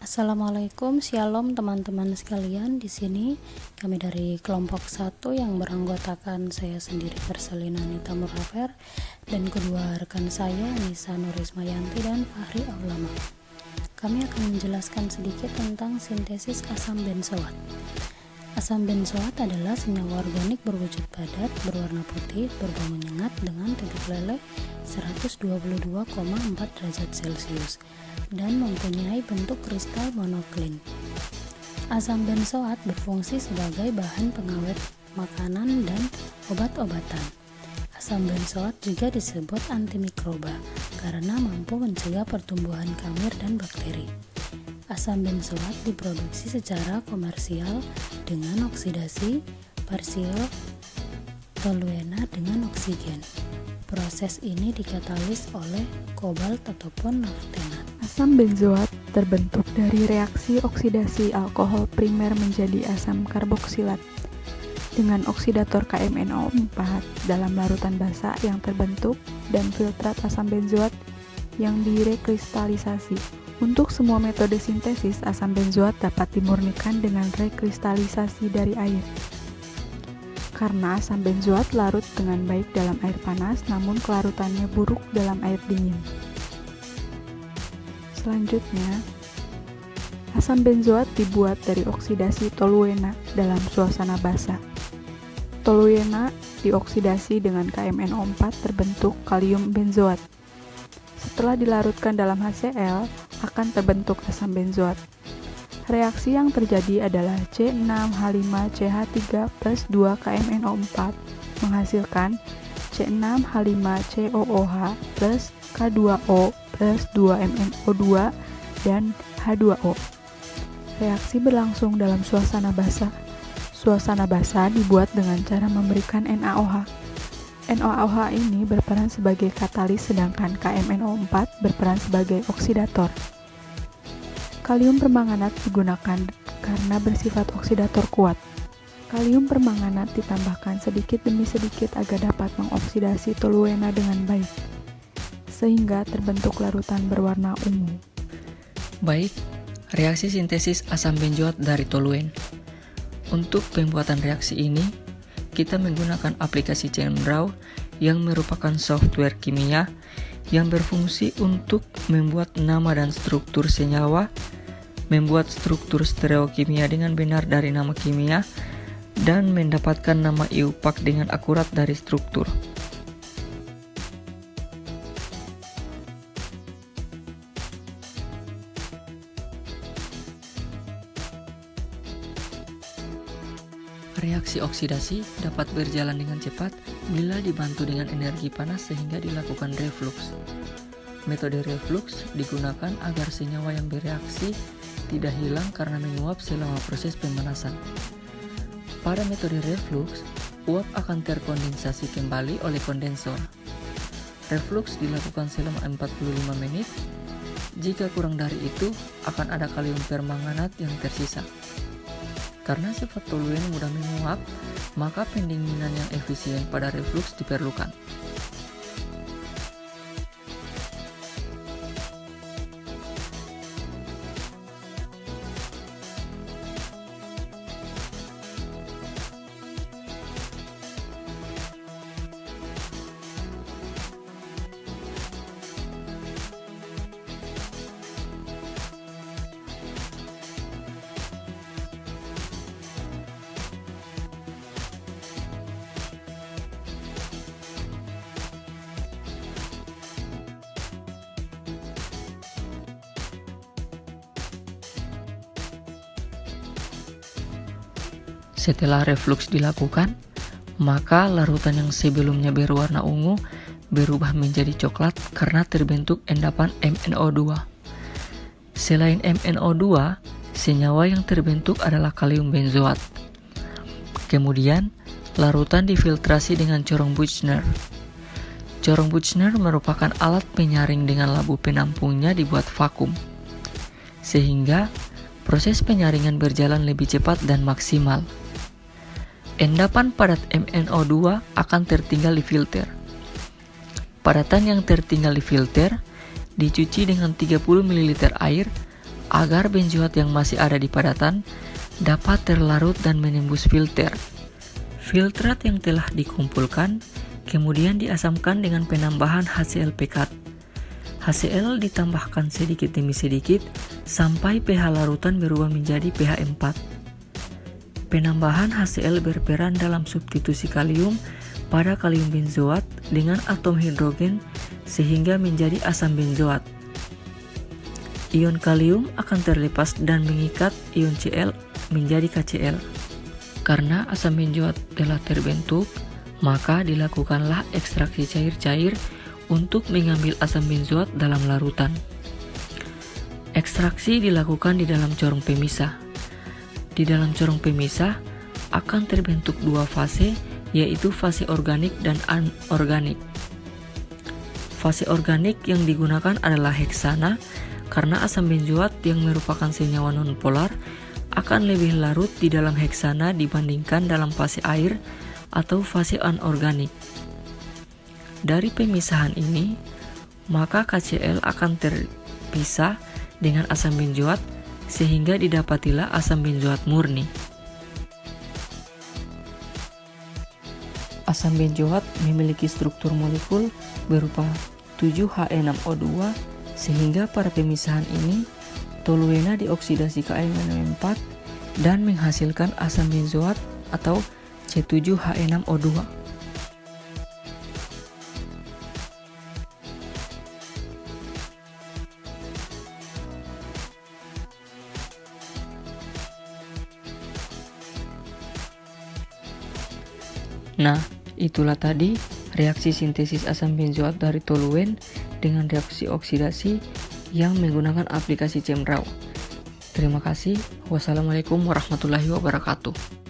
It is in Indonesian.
Assalamualaikum, Shalom teman-teman sekalian. Di sini kami dari kelompok 1 yang beranggotakan saya sendiri Perselina Anita Murafer dan kedua rekan saya Nisa Nurismayanti dan Fahri Aulama. Kami akan menjelaskan sedikit tentang sintesis asam benzoat. Asam benzoat adalah senyawa organik berwujud padat, berwarna putih, berbau menyengat dengan titik leleh 122,4 derajat Celcius dan mempunyai bentuk kristal monoklin. Asam benzoat berfungsi sebagai bahan pengawet makanan dan obat-obatan. Asam benzoat juga disebut antimikroba karena mampu mencegah pertumbuhan kamir dan bakteri. Asam benzoat diproduksi secara komersial dengan oksidasi parsial toluena dengan oksigen. Proses ini dikatalis oleh kobalt ataupun naftenat. Asam benzoat terbentuk dari reaksi oksidasi alkohol primer menjadi asam karboksilat dengan oksidator KMnO4 dalam larutan basa yang terbentuk dan filtrat asam benzoat yang direkristalisasi. Untuk semua metode sintesis, asam benzoat dapat dimurnikan dengan rekristalisasi dari air. Karena asam benzoat larut dengan baik dalam air panas, namun kelarutannya buruk dalam air dingin. Selanjutnya, asam benzoat dibuat dari oksidasi toluena dalam suasana basa. Toluena dioksidasi dengan KMnO4 terbentuk kalium benzoat. Setelah dilarutkan dalam HCl, akan terbentuk asam benzoat. Reaksi yang terjadi adalah C6H5CH3 plus 2 KMnO4 menghasilkan C6H5COOH plus K2O plus 2 MnO2 dan H2O. Reaksi berlangsung dalam suasana basa. Suasana basa dibuat dengan cara memberikan NaOH. NaOH ini berperan sebagai katalis sedangkan KMnO4 berperan sebagai oksidator. Kalium permanganat digunakan karena bersifat oksidator kuat. Kalium permanganat ditambahkan sedikit demi sedikit agar dapat mengoksidasi toluena dengan baik, sehingga terbentuk larutan berwarna ungu. Baik, reaksi sintesis asam benzoat dari toluen. Untuk pembuatan reaksi ini, kita menggunakan aplikasi ChemRaw yang merupakan software kimia yang berfungsi untuk membuat nama dan struktur senyawa, membuat struktur stereokimia dengan benar dari nama kimia, dan mendapatkan nama IUPAC dengan akurat dari struktur. Reaksi oksidasi dapat berjalan dengan cepat bila dibantu dengan energi panas sehingga dilakukan reflux. Metode reflux digunakan agar senyawa yang bereaksi tidak hilang karena menguap selama proses pemanasan. Pada metode reflux, uap akan terkondensasi kembali oleh kondensor. Reflux dilakukan selama 45 menit. Jika kurang dari itu, akan ada kalium permanganat yang tersisa. Karena sifat toluen mudah menguap, maka pendinginan yang efisien pada reflux diperlukan. Setelah reflux dilakukan, maka larutan yang sebelumnya berwarna ungu berubah menjadi coklat karena terbentuk endapan MnO2. Selain MnO2, senyawa yang terbentuk adalah kalium benzoat. Kemudian, larutan difiltrasi dengan corong Buchner. Corong Buchner merupakan alat penyaring dengan labu penampungnya dibuat vakum, sehingga proses penyaringan berjalan lebih cepat dan maksimal. Endapan padat MnO2 akan tertinggal di filter. Padatan yang tertinggal di filter dicuci dengan 30 ml air agar benzoat yang masih ada di padatan dapat terlarut dan menembus filter. Filtrat yang telah dikumpulkan kemudian diasamkan dengan penambahan HCl pekat. HCl ditambahkan sedikit demi sedikit sampai pH larutan berubah menjadi pH 4. Penambahan HCl berperan dalam substitusi kalium pada kalium benzoat dengan atom hidrogen sehingga menjadi asam benzoat. Ion kalium akan terlepas dan mengikat ion Cl menjadi KCl. Karena asam benzoat telah terbentuk, maka dilakukanlah ekstraksi cair-cair untuk mengambil asam benzoat dalam larutan. Ekstraksi dilakukan di dalam corong pemisah. Di dalam corong pemisah akan terbentuk dua fase, yaitu fase organik dan anorganik. Fase organik yang digunakan adalah heksana, karena asam benzoat yang merupakan senyawa nonpolar akan lebih larut di dalam heksana dibandingkan dalam fase air atau fase anorganik. Dari pemisahan ini, maka KCl akan terpisah dengan asam benzoat sehingga didapatilah asam benzoat murni. Asam benzoat memiliki struktur molekul berupa 7He6O2 sehingga pada pemisahan ini toluena dioksidasi ke Al4 dan menghasilkan asam benzoat atau C7He6O2. Nah, itulah tadi reaksi sintesis asam benzoat dari toluen dengan reaksi oksidasi yang menggunakan aplikasi ChemRaw. Terima kasih. Wassalamualaikum warahmatullahi wabarakatuh.